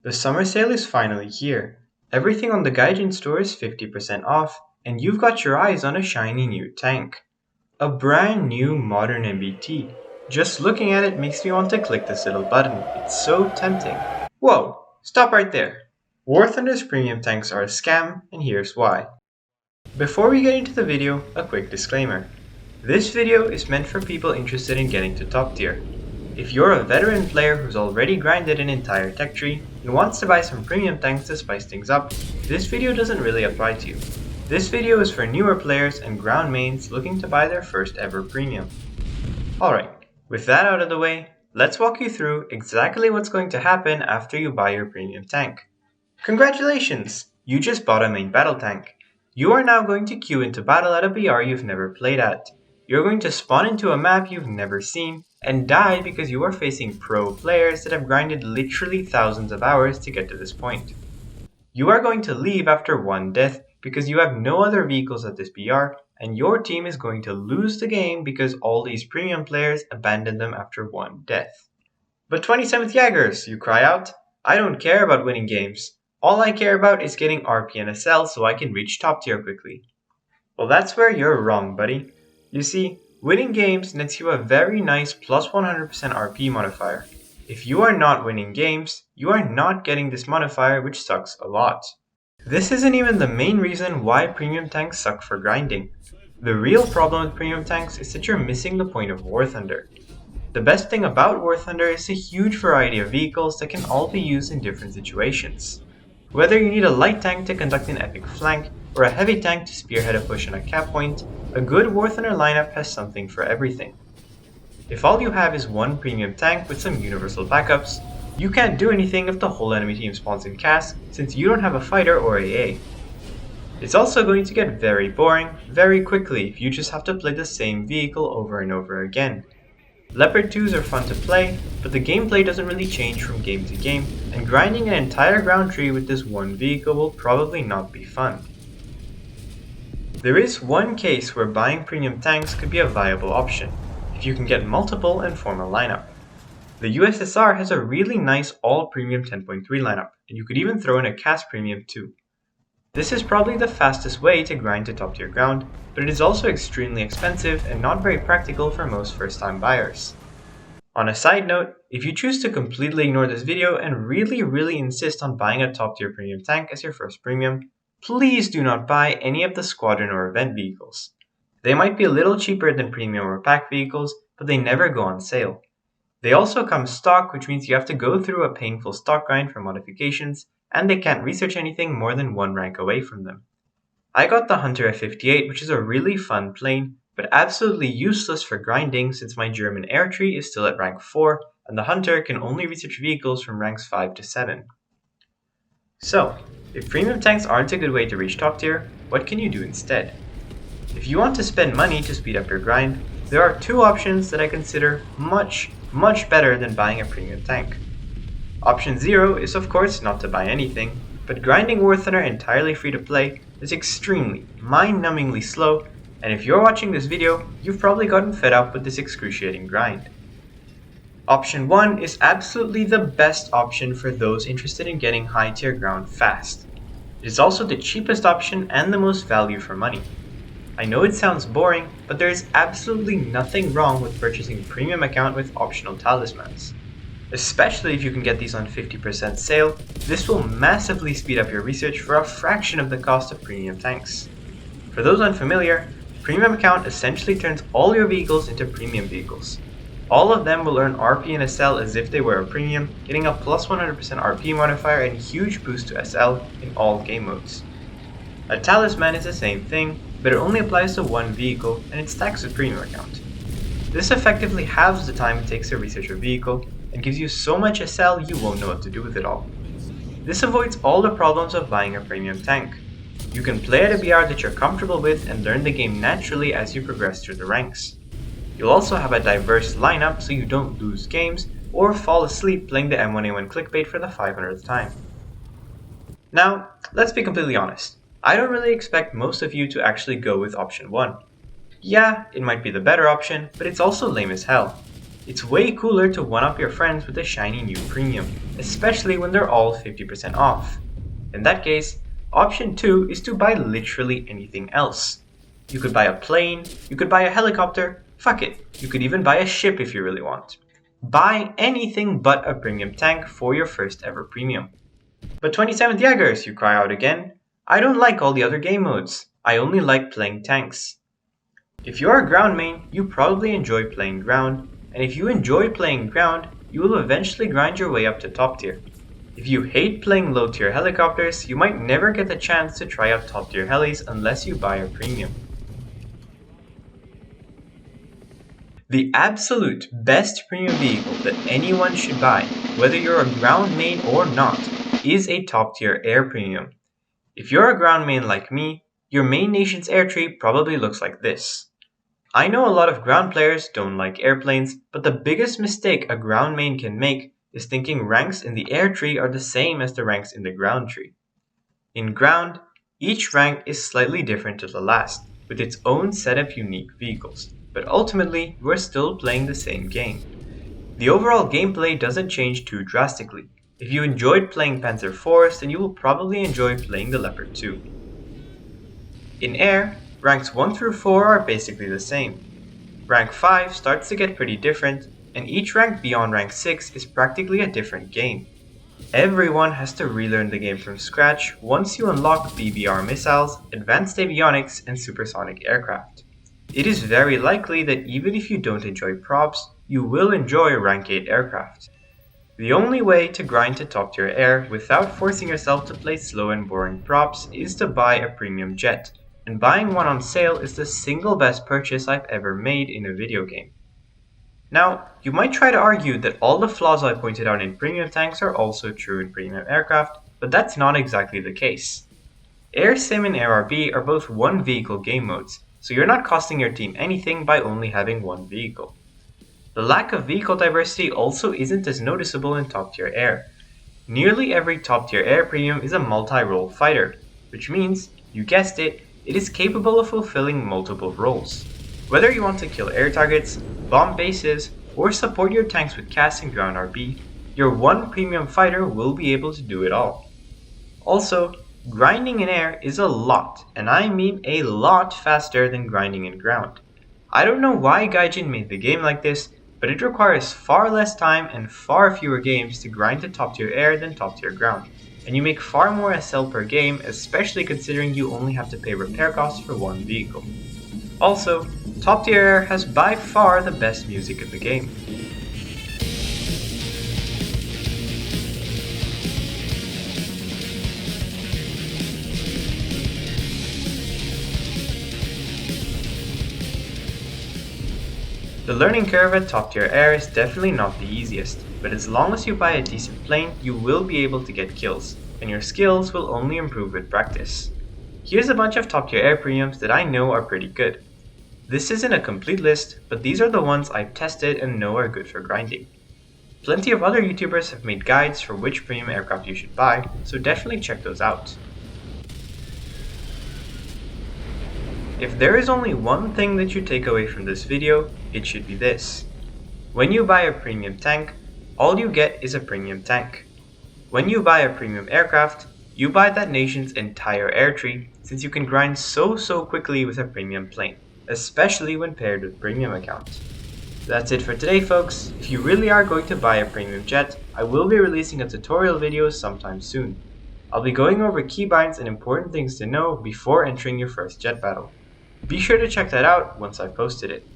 The summer sale is finally here. Everything on the Gaijin store is 50% off, and you've got your eyes on a shiny new tank. A brand new modern MBT. Just looking at it makes me want to click this little button. It's so tempting. Whoa! Stop right there. War Thunder's premium tanks are a scam, and here's why. Before we get into the video, a quick disclaimer. This video is meant for people interested in getting to top tier. If you're a veteran player who's already grinded an entire tech tree and wants to buy some premium tanks to spice things up, this video doesn't really apply to you. This video is for newer players and ground mains looking to buy their first ever premium. Alright, with that out of the way, let's walk you through exactly what's going to happen after you buy your premium tank. Congratulations! You just bought a main battle tank. You are now going to queue into battle at a BR you've never played at. You're going to spawn into a map you've never seen, and die because you are facing pro players that have grinded literally thousands of hours to get to this point. You are going to leave after one death because you have no other vehicles at this BR, and your team is going to lose the game because all these premium players abandoned them after one death. But 27th Jaggers, you cry out, I don't care about winning games. All I care about is getting RP and SL so I can reach top tier quickly. Well, that's where you're wrong, buddy. You see, winning games nets you a very nice plus 100% RP modifier. If you are not winning games, you are not getting this modifier, which sucks a lot. This isn't even the main reason why premium tanks suck for grinding. The real problem with premium tanks is that you're missing the point of War Thunder. The best thing about War Thunder is a huge variety of vehicles that can all be used in different situations. Whether you need a light tank to conduct an epic flank, or a heavy tank to spearhead a push on a cap point, a good War Thunder lineup has something for everything. If all you have is one premium tank with some universal backups, you can't do anything if the whole enemy team spawns in CAS since you don't have a fighter or AA. It's also going to get very boring very quickly if you just have to play the same vehicle over and over again. Leopard 2s are fun to play, but the gameplay doesn't really change from game to game, and grinding an entire ground tree with this one vehicle will probably not be fun. There is one case where buying premium tanks could be a viable option, if you can get multiple and form a lineup. The USSR has a really nice all-premium 10.3 lineup, and you could even throw in a CAS premium too. This is probably the fastest way to grind to top tier ground, but it is also extremely expensive and not very practical for most first-time buyers. On a side note, if you choose to completely ignore this video and really insist on buying a top tier premium tank as your first premium, please do not buy any of the squadron or event vehicles. They might be a little cheaper than premium or pack vehicles, but they never go on sale. They also come stock, which means you have to go through a painful stock grind for modifications, and they can't research anything more than one rank away from them. I got the Hunter F58, which is a really fun plane, but absolutely useless for grinding since my German air tree is still at rank 4, and the Hunter can only research vehicles from ranks 5 to 7. So, if premium tanks aren't a good way to reach top tier, what can you do instead? If you want to spend money to speed up your grind, there are two options that I consider much better than buying a premium tank. Option 0 is of course not to buy anything, but grinding War Thunder entirely free to play is extremely, mind-numbingly slow, and if you're watching this video, you've probably gotten fed up with this excruciating grind. Option 1 is absolutely the best option for those interested in getting high tier ground fast. It is also the cheapest option and the most value for money. I know it sounds boring, but there is absolutely nothing wrong with purchasing a premium account with optional talismans. Especially if you can get these on 50% sale, this will massively speed up your research for a fraction of the cost of premium tanks. For those unfamiliar, premium account essentially turns all your vehicles into premium vehicles. All of them will earn RP and SL as if they were a premium, getting a plus 100% RP modifier and huge boost to SL in all game modes. A talisman is the same thing, but it only applies to one vehicle and it stacks with premium account. This effectively halves the time it takes to research a vehicle and gives you so much SL you won't know what to do with it all. This avoids all the problems of buying a premium tank. You can play at a BR that you're comfortable with and learn the game naturally as you progress through the ranks. You'll also have a diverse lineup so you don't lose games or fall asleep playing the M1A1 clickbait for the 500th time. Now, let's be completely honest. I don't really expect most of you to actually go with option 1. Yeah, it might be the better option, but it's also lame as hell. It's way cooler to one-up your friends with a shiny new premium, especially when they're all 50% off. In that case, option 2 is to buy literally anything else. You could buy a plane, you could buy a helicopter, fuck it, you could even buy a ship if you really want. Buy anything but a premium tank for your first ever premium. But 27th Jaggers, you cry out again, I don't like all the other game modes, I only like playing tanks. If you're a ground main, you probably enjoy playing ground, and if you enjoy playing ground, you will eventually grind your way up to top tier. If you hate playing low tier helicopters, you might never get the chance to try out top tier helis unless you buy a premium. The absolute best premium vehicle that anyone should buy, whether you're a ground main or not, is a top tier air premium. If you're a ground main like me, your main nation's air tree probably looks like this. I know a lot of ground players don't like airplanes, but the biggest mistake a ground main can make is thinking ranks in the air tree are the same as the ranks in the ground tree. In ground, each rank is slightly different to the last, with its own set of unique vehicles, but ultimately we're still playing the same game. The overall gameplay doesn't change too drastically. If you enjoyed playing Panzer IVs, then you will probably enjoy playing the Leopard 2. In air, ranks 1 through 4 are basically the same. Rank 5 starts to get pretty different, and each rank beyond rank 6 is practically a different game. Everyone has to relearn the game from scratch once you unlock BBR missiles, advanced avionics, and supersonic aircraft. It is very likely that even if you don't enjoy props, you will enjoy rank 8 aircraft. The only way to grind to top tier air without forcing yourself to play slow and boring props is to buy a premium jet, and buying one on sale is the single best purchase I've ever made in a video game. Now, you might try to argue that all the flaws I pointed out in premium tanks are also true in premium aircraft, but that's not exactly the case. Air Sim and AirRB are both one vehicle game modes, so you're not costing your team anything by only having one vehicle. The lack of vehicle diversity also isn't as noticeable in top tier air. Nearly every top tier air premium is a multi-role fighter, which means, you guessed it, it is capable of fulfilling multiple roles. Whether you want to kill air targets, bomb bases, or support your tanks with CAS and ground RB, your one premium fighter will be able to do it all. Also, grinding in air is a lot, and I mean a lot faster than grinding in ground. I don't know why Gaijin made the game like this, but it requires far less time and far fewer games to grind to top tier air than top tier ground, and you make far more SL per game, especially considering you only have to pay repair costs for one vehicle. Also, top tier air has by far the best music in the game. The learning curve at top tier air is definitely not the easiest, but as long as you buy a decent plane, you will be able to get kills, and your skills will only improve with practice. Here's a bunch of top tier air premiums that I know are pretty good. This isn't a complete list, but these are the ones I've tested and know are good for grinding. Plenty of other YouTubers have made guides for which premium aircraft you should buy, so definitely check those out. If there is only one thing that you take away from this video, it should be this. When you buy a premium tank, all you get is a premium tank. When you buy a premium aircraft, you buy that nation's entire air tree, since you can grind so quickly with a premium plane, especially when paired with premium accounts. That's it for today, folks. If you really are going to buy a premium jet, I will be releasing a tutorial video sometime soon. I'll be going over keybinds and important things to know before entering your first jet battle. Be sure to check that out once I've posted it.